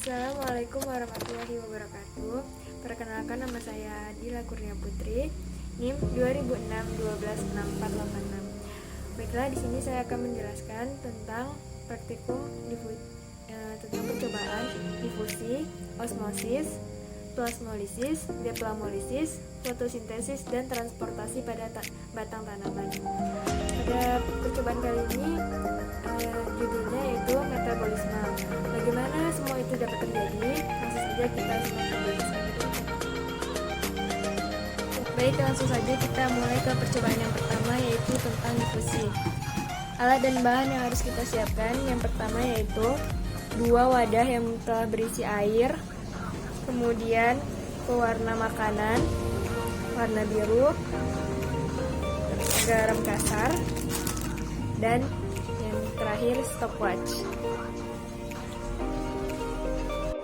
Assalamualaikum warahmatullahi wabarakatuh. Perkenalkan, nama saya Dila Kurnia Putri, NIM 2006-126486. Baiklah, di sini saya akan menjelaskan tentang praktikum tentang percobaan difusi, osmosis, plasmolisis, deplamolisis, fotosintesis, dan transportasi pada batang tanaman. Pada percobaan kali ini judulnya yaitu metabolisme. Bagaimana semua itu dapat terjadi? Langsung saja kita simak pembahasan. Baik, langsung saja kita mulai ke percobaan yang pertama, yaitu tentang difusi. Alat dan bahan yang harus kita siapkan, yang pertama yaitu 2 wadah yang telah berisi air, kemudian pewarna makanan warna biru, garam kasar, dan yang terakhir stopwatch.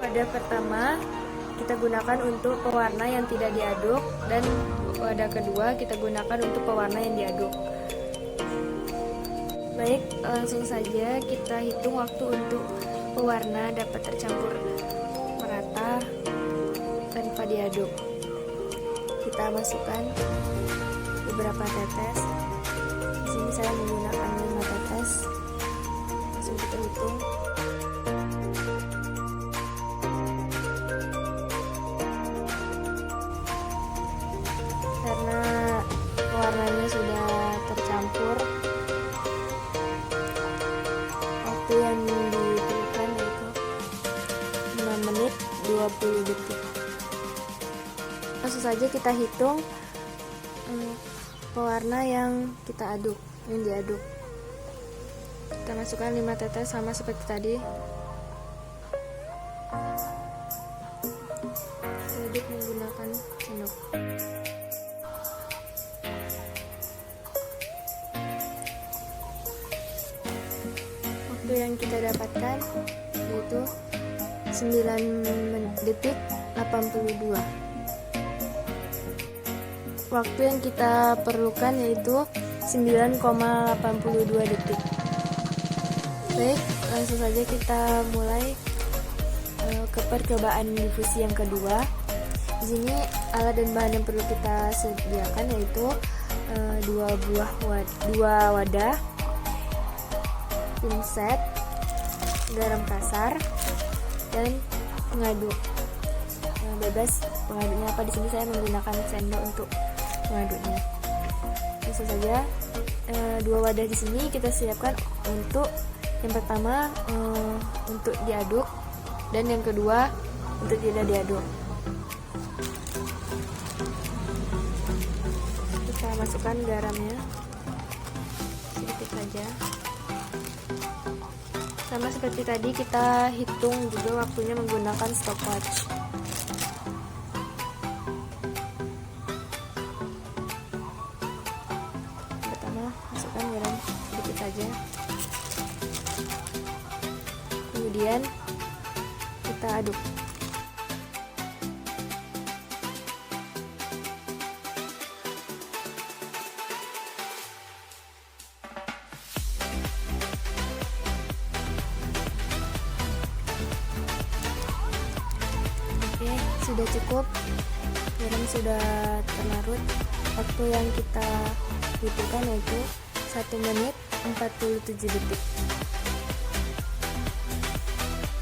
Wadah pertama kita gunakan untuk pewarna yang tidak diaduk, dan wadah kedua kita gunakan untuk pewarna yang diaduk. Baik, langsung saja kita hitung waktu untuk pewarna dapat tercampur merata tanpa diaduk. Kita masukkan beberapa tetes. Di sini saya menggunakan 5 tetes. Langsung kita hitung. Karena warnanya sudah tercampur, waktu yang diperlukan yaitu 5 menit 20 detik. Langsung saja kita hitung pewarna yang kita aduk, yang diaduk. Kita masukkan 5 tetes sama seperti tadi. Kita aduk menggunakan sendok. Waktu yang kita dapatkan yaitu 9 detik 82. Waktu yang kita perlukan yaitu 9,82 detik. Baik, langsung saja kita mulai ke percobaan difusi yang kedua. Di sini alat dan bahan yang perlu kita sediakan yaitu 2 wadah, pinset, garam kasar, dan pengaduk. Bebas pengaduknya apa, di sini saya menggunakan sendok untuk pengaduknya. Langsung saja 2 wadah di sini kita siapkan untuk yang pertama untuk diaduk, dan yang kedua untuk tidak diaduk. Kita masukkan garamnya sedikit saja. Sama seperti tadi, kita hitung juga waktunya menggunakan stopwatch. Pertama, masukkan garam sedikit saja. Kemudian kita aduk. Oke, sudah cukup. Garam sudah terlarut. Waktu yang kita butuhkan yaitu 1 menit 47 detik.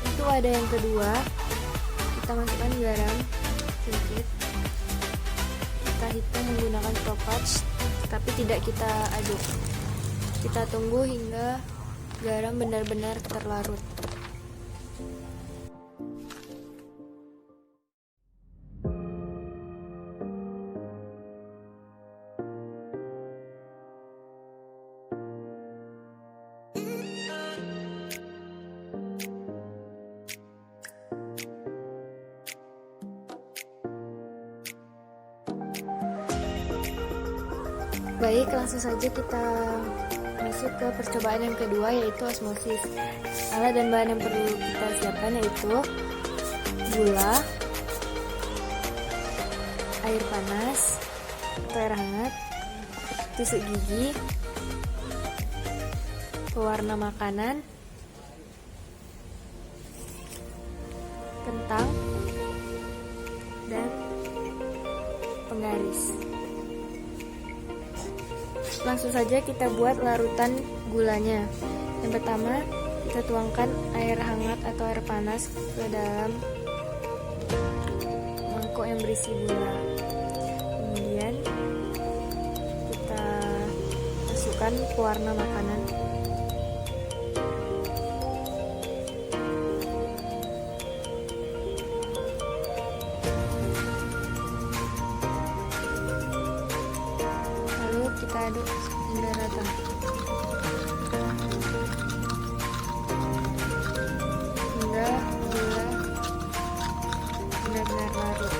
Untuk wadah yang kedua, kita masukkan garam sedikit. Kita hitung menggunakan stopwatch, tapi tidak kita aduk. Kita tunggu hingga garam benar-benar terlarut. Baik, langsung saja kita masuk ke percobaan yang kedua, yaitu osmosis. Alat dan bahan yang perlu kita siapkan yaitu gula, air panas atau air hangat, tusuk gigi, pewarna makanan, kentang, dan penggaris. Langsung saja kita buat larutan gulanya. Yang pertama, kita tuangkan air hangat atau air panas ke dalam mangkok yang berisi gula. Kemudian kita masukkan pewarna makanan. Lalu kita aduk hingga rata. Hingga gula benar-benar larut.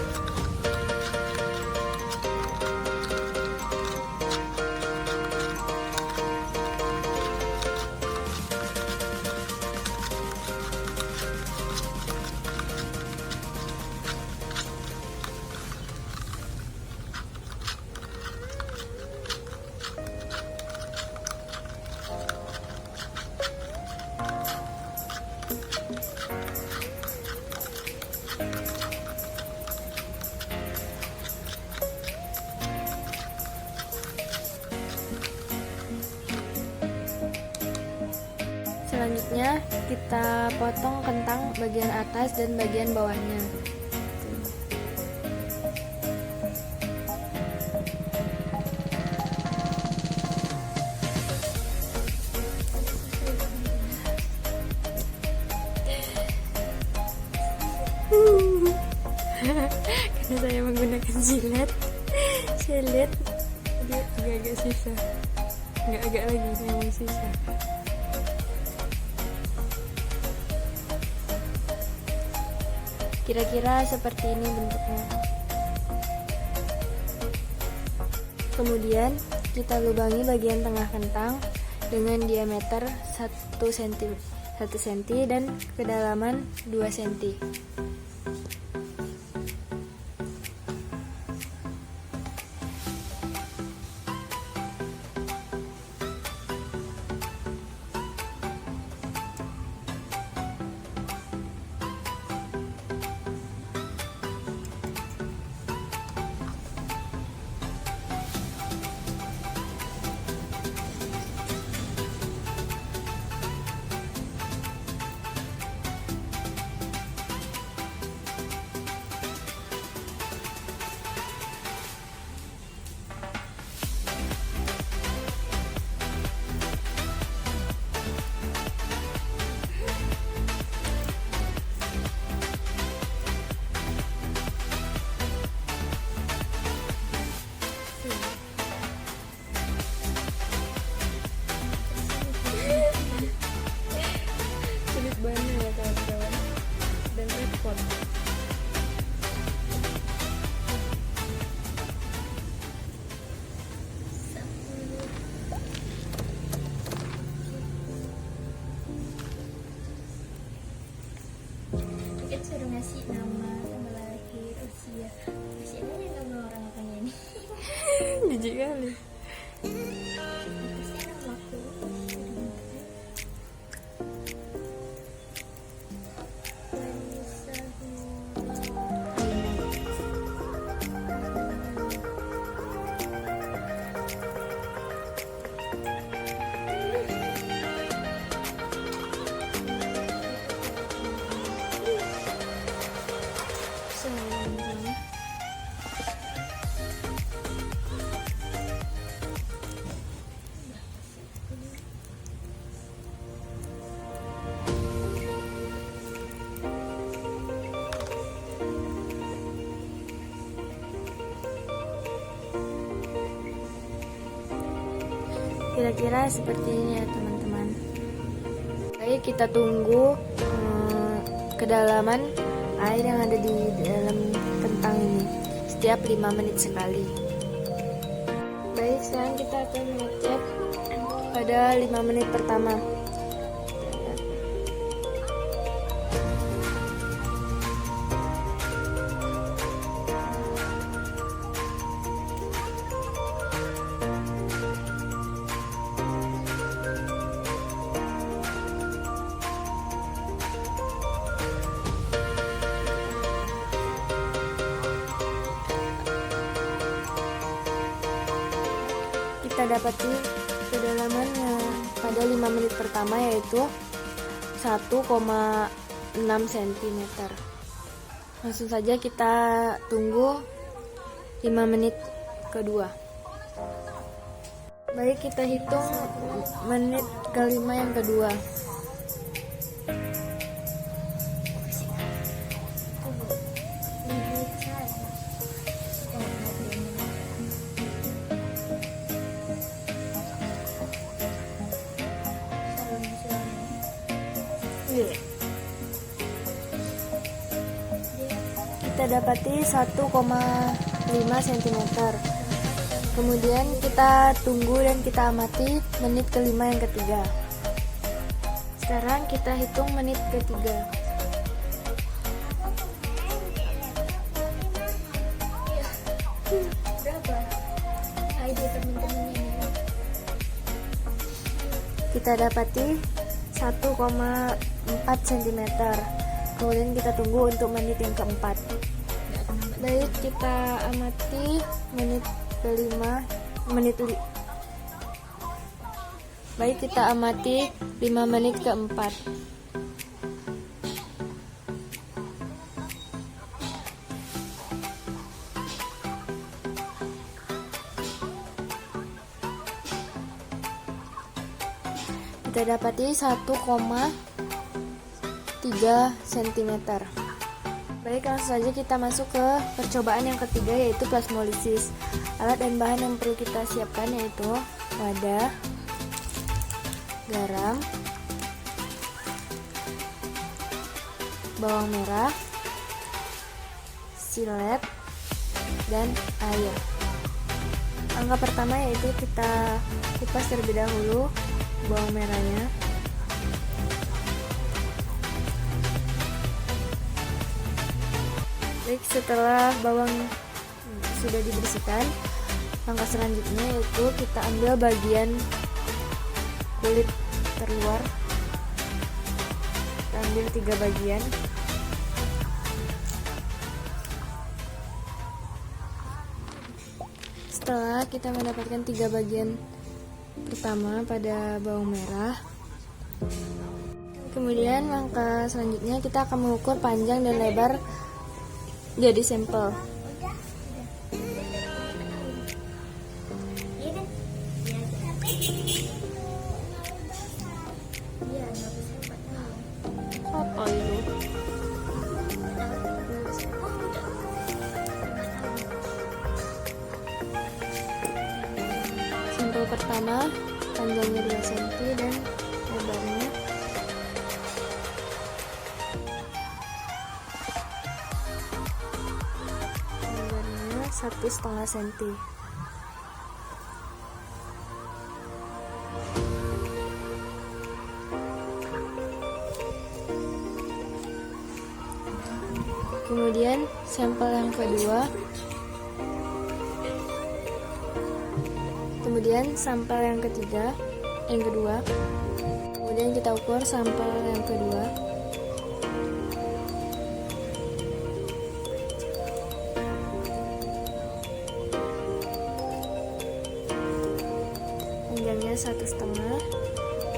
Selanjutnya kita potong kentang bagian atas dan bagian bawahnya. Karena saya menggunakan silet, jadi agak-agak susah. Nggak agak lagi, memang susah. Kira-kira seperti ini bentuknya. Kemudian kita lubangi bagian tengah kentang dengan diameter 1 cm dan kedalaman 2 cm. Banyak ya kawan-kawan, dan repot. Kita suruh ngasih nama, tanggal lahir, usia. Masih ada yang nama orang apanya ini? Jijik kali. Pasti namaku. Kira-kira seperti ini ya teman-teman. Baik, kita tunggu kedalaman air yang ada di dalam kentang ini setiap 5 menit sekali. Baik, sekarang kita akan mengecek pada 5 menit pertama. kita dapati kedalamannya pada 5 menit pertama yaitu 1,6 cm. Langsung saja kita tunggu 5 menit kedua. Baik, kita hitung menit kelima yang kedua. Kita dapati 1,5 cm. Kemudian kita tunggu dan kita amati menit kelima yang ketiga. Sekarang kita hitung menit ketiga. Berapa? Ayo teman-teman ini. Kita dapati 1,4 cm. Kemudian kita tunggu untuk menit yang keempat. Baik, kita amati menit kelima, Baik, kita amati 5 menit keempat. Kita dapati 1,3 cm. Baik, langsung saja kita masuk ke percobaan yang ketiga yaitu plasmolisis. Alat dan bahan yang perlu kita siapkan yaitu wadah, garam, bawang merah, silet, dan air. Langkah pertama yaitu kita kupas terlebih dahulu bawang merahnya. Baik, setelah bawang sudah dibersihkan, langkah selanjutnya yaitu kita ambil bagian kulit terluar. Kita ambil 3 bagian. Setelah kita mendapatkan 3 bagian pertama pada bawang merah, kemudian langkah selanjutnya kita akan mengukur panjang dan lebar jadi sampel. Apa itu? Sampel pertama panjangnya 2 cm dan lebarnya 1,5 cm. Kemudian sampel yang kedua. Kemudian sampel yang ketiga, yang kedua. Kemudian kita ukur sampel yang kedua. Panjangnya 1,5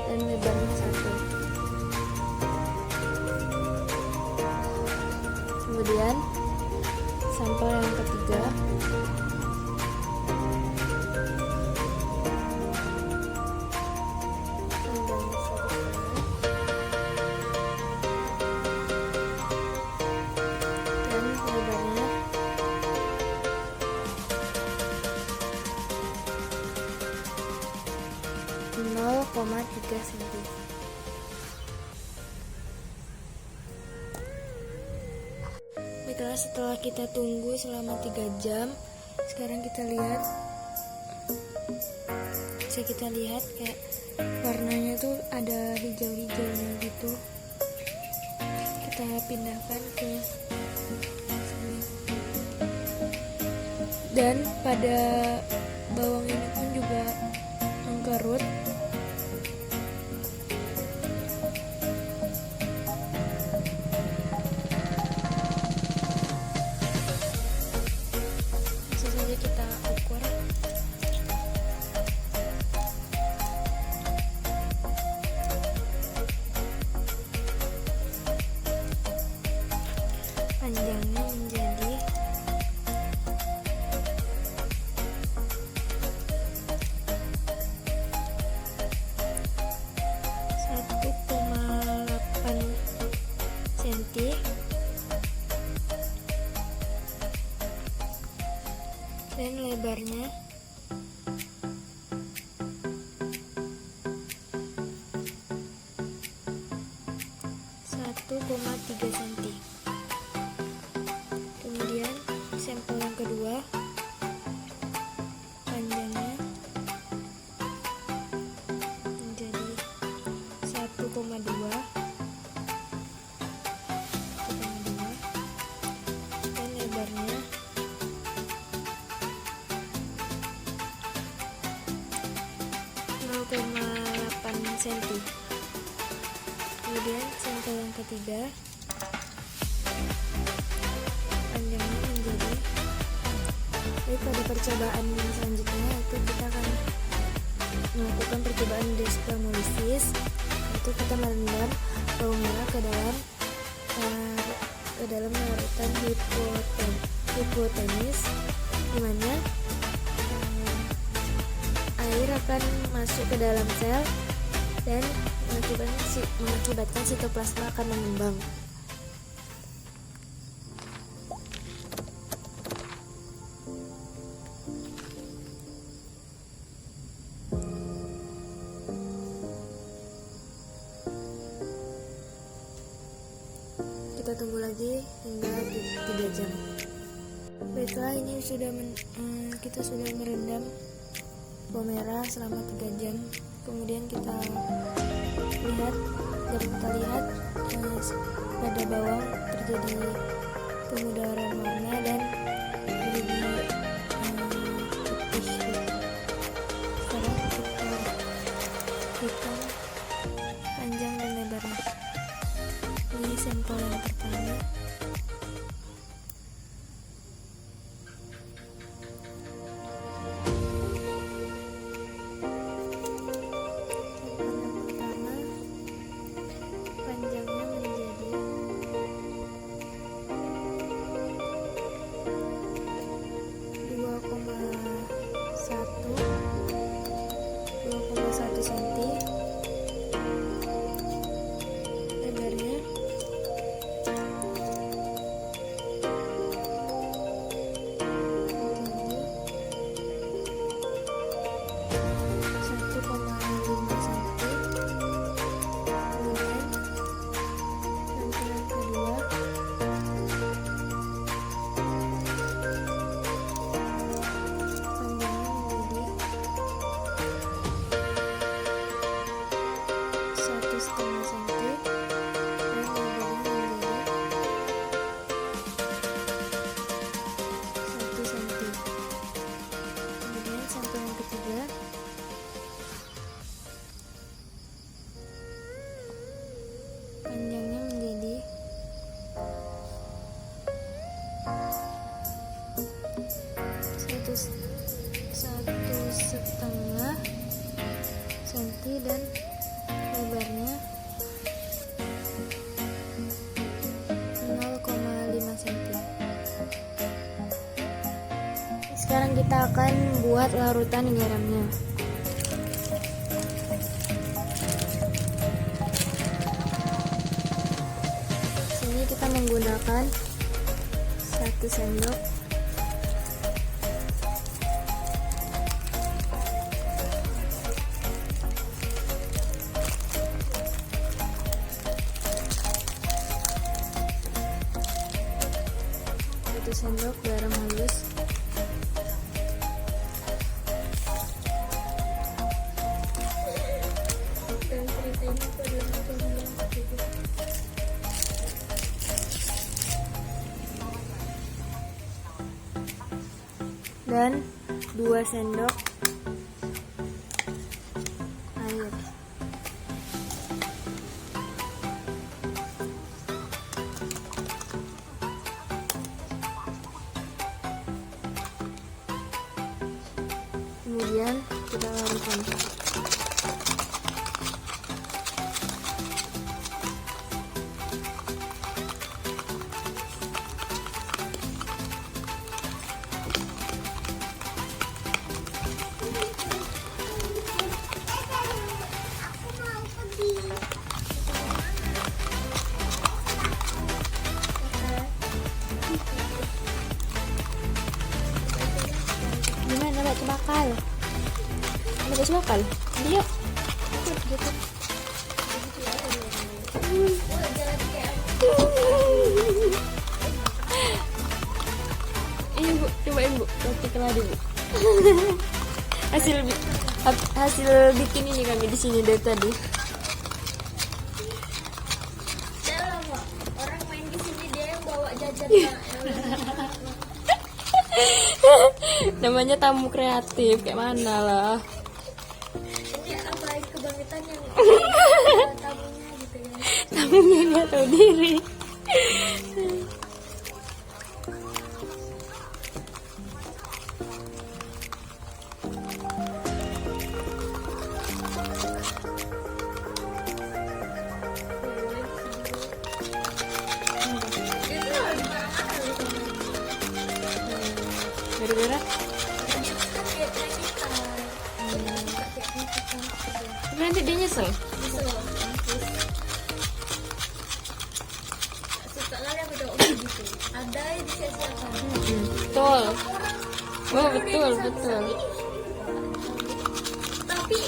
dan lebarnya 1. Kemudian sampel yang ketiga. Lebarnya 0,3 cm. Baiklah, setelah kita tunggu selama 3 jam, sekarang kita lihat. Bisa kita lihat kayak warnanya tuh ada hijau-hijaunya gitu. Kita pindahkan ke sini. Dan pada bawang ini pun juga mengkerut. Langsung saja kita ukur. panjangnya menjadi 1,8 cm dan lebarnya 1,3 cm. Kemudian sampel yang kedua, panjangnya menjadi 1,2 dan lebarnya 0,8 cm. Kemudian sampel yang ketiga, panjangnya menjadi, jadi pada percobaan yang selanjutnya itu kita akan melakukan percobaan desquamolisis, itu kita merendam bawang merah ke dalam larutan hipotenis, di mana air akan masuk ke dalam sel dan mengakibatkan sitoplasma akan mengembang. Kita tunggu lagi hingga 3 jam. Baiklah, ini kita sudah merendam bawang merah selama 3 jam. Kemudian kita lihat pada bawang terjadi pemudaran warna dan menjadi putih. Sekarang kita hitung panjang dan lebarnya. Ini sampel yang pertama. Panjangnya menjadi 1,5 cm dan lebarnya 0,5 cm. Sekarang kita akan buat larutan garamnya. Sini kita menggunakan 1 sendok. Sendok garam halus, dan 2 sendok air. Kemudian kita larutkan. bakal. Ada bakso bakal. Dia. Gitu. Ini Bu, cobain Bu, roti keladi Bu. hasil bikin ini kami di sini dari tadi. Orang main di sini dia yang bawa jajan. Namanya tamu kreatif, kayak mana lah. Ini apa kebangkitan yang tamunya gitu ya. Tamunya nggak tahu diri. Gara-gara nanti dia nyesel. Ada yang disia-siakan. Betul. Oh, betul. Tapi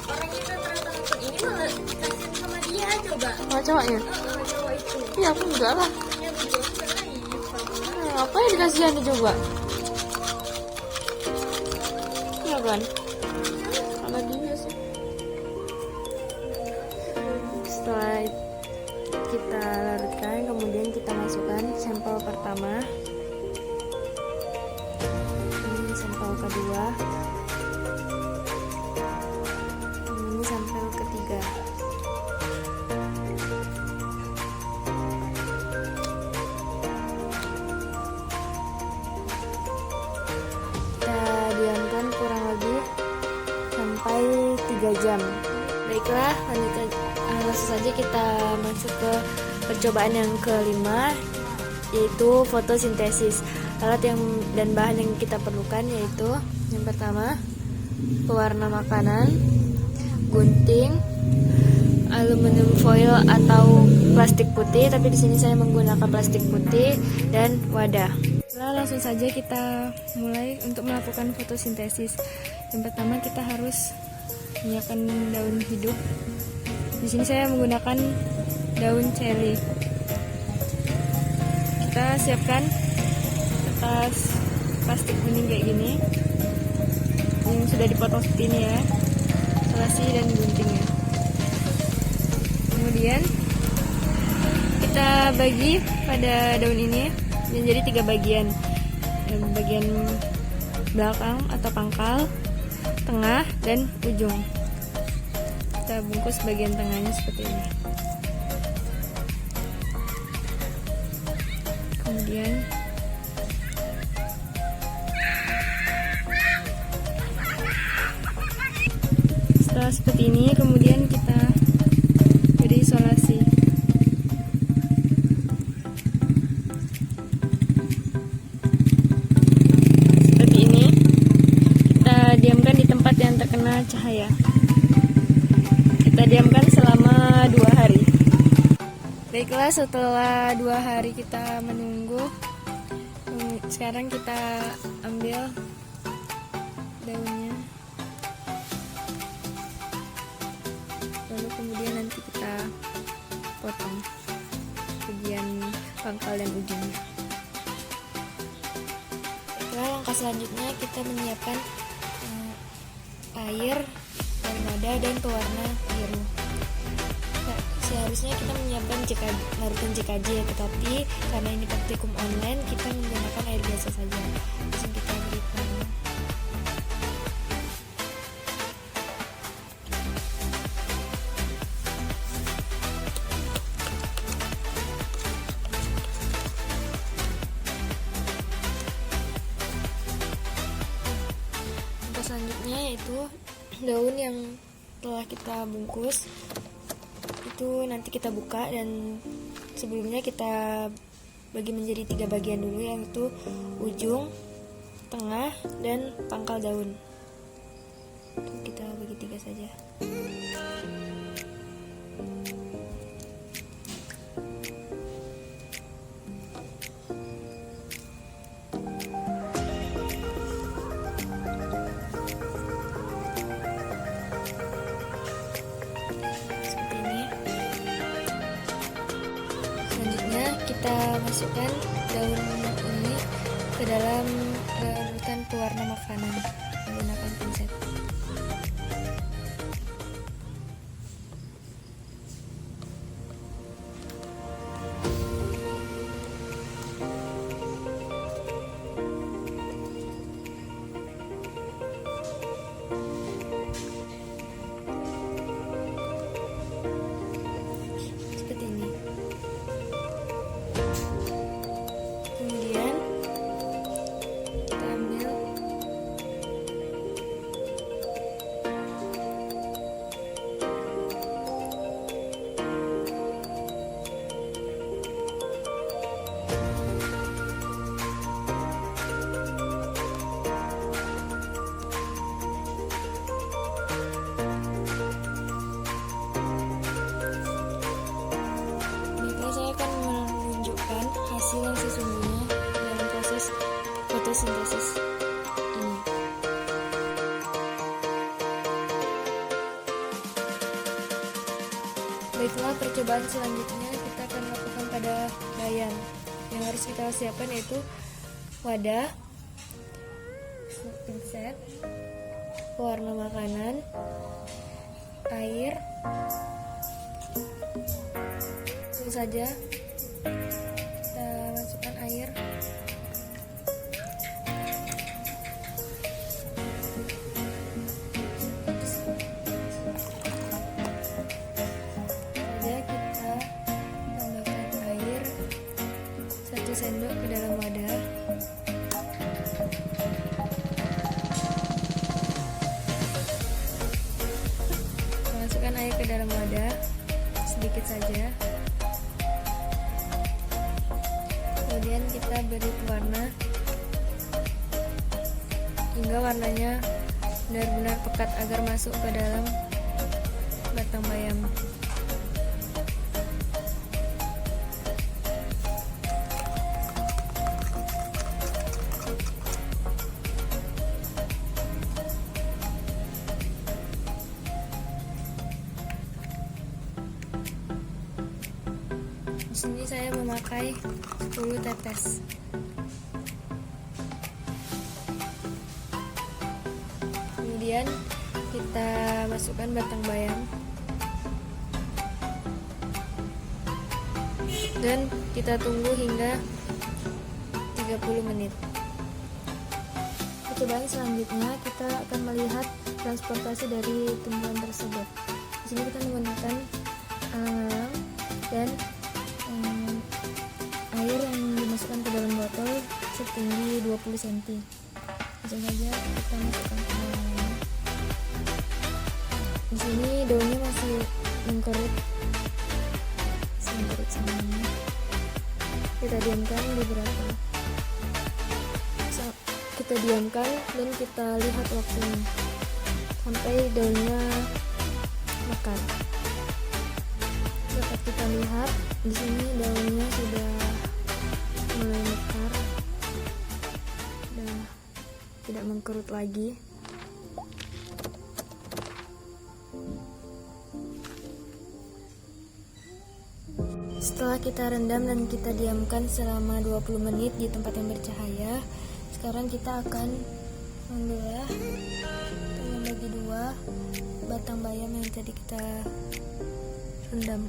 orang yang rata-rata nonton ini malah kasihan sama dia coba. Sama cowoknya? Cowok itu. Iya, aku enggak lah. Ya betul naif. Apa yang dikasihani coba? Iya kan? Kalau dia sih. Setelah kita larutkan, kemudian kita masukkan sampel pertama. Ini sampel kedua. Ini sampel ketiga. Kita diamkan kurang lebih sampai 3 jam. Baiklah, langsung saja kita masuk ke percobaan yang kelima, yaitu fotosintesis. Alat dan bahan yang kita perlukan yaitu yang pertama pewarna makanan, gunting, aluminium foil atau plastik putih, tapi di sini saya menggunakan plastik putih, dan wadah. Langsung saja kita mulai untuk melakukan fotosintesis. Yang pertama kita harus menyiapkan daun hidup. Di sini saya menggunakan daun ceri. Kita siapkan kertas plastik kuning kayak gini yang sudah dipotong seperti ini ya, selasi dan guntingnya. Kemudian kita bagi pada daun ini menjadi 3 bagian. Bagian belakang atau pangkal, tengah, dan ujung. Kita bungkus bagian tengahnya seperti ini. Kemudian setelah seperti ini, kemudian kita beri isolasi. Seperti ini, kita diamkan di tempat yang terkena cahaya. Kita diamkan selama 2 hari. Baiklah, setelah 2 hari kita menunggu, sekarang kita ambil daunnya, lalu kemudian nanti kita potong bagian pangkal dan ujungnya. Baiklah, langkah selanjutnya kita menyiapkan air, wadah, dan pewarna biru. Seharusnya kita menyiapkan larutan CKJ ya, tetapi karena ini praktikum online, kita menggunakan air biasa saja. Langsung kita berikan. Langkah selanjutnya yaitu daun yang telah kita bungkus itu nanti kita buka, dan sebelumnya kita bagi menjadi 3 bagian dulu, yaitu ujung, tengah, dan pangkal daun. Kita bagi 3 saja. kita masukkan daun ini ke dalam larutan pewarna makanan menggunakan pinset. Seperti ini. Kemudian kita ambil saya akan menunjukkan hasil yang sesungguhnya dalam proses fotosintesis ini. Baiklah, percobaan selanjutnya kita akan lakukan pada bayam. Yang harus kita siapkan yaitu wadah, pinset, pewarna makanan, air, langsung saja kita masukkan air. Saja kita tambahkan air 1 sendok ke dalam wadah. Masukkan air ke dalam wadah sedikit saja. Kemudian kita beri pewarna hingga warnanya benar-benar pekat agar masuk ke dalam batang bayam. Di sini saya memakai 10 tetes. Kemudian kita masukkan batang bayam dan kita tunggu hingga 30 menit. Percobaan selanjutnya kita akan melihat transportasi dari tumbuhan tersebut. Di sini kita menggunakan alang dan air yang dimasukkan ke dalam botol setinggi 20 cm. Langsung saja kita masukkan ke dalamnya. Di sini daunnya masih mengkerut semuanya. Kita diamkan beberapa. Kita diamkan dan kita lihat waktunya sampai daunnya mekar. Dapat kita lihat di sini daunnya sudah mulai mekar, sudah tidak mengkerut lagi. Setelah kita rendam dan kita diamkan selama 20 menit di tempat yang bercahaya, sekarang kita akan membelah atau membagi dua batang bayam yang tadi kita rendam.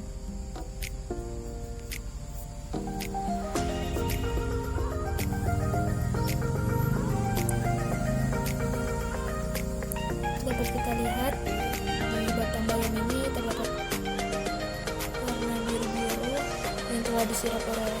Dapat kita lihat di batang bayam ini terdapat warna biru-biru yang telah disirap oleh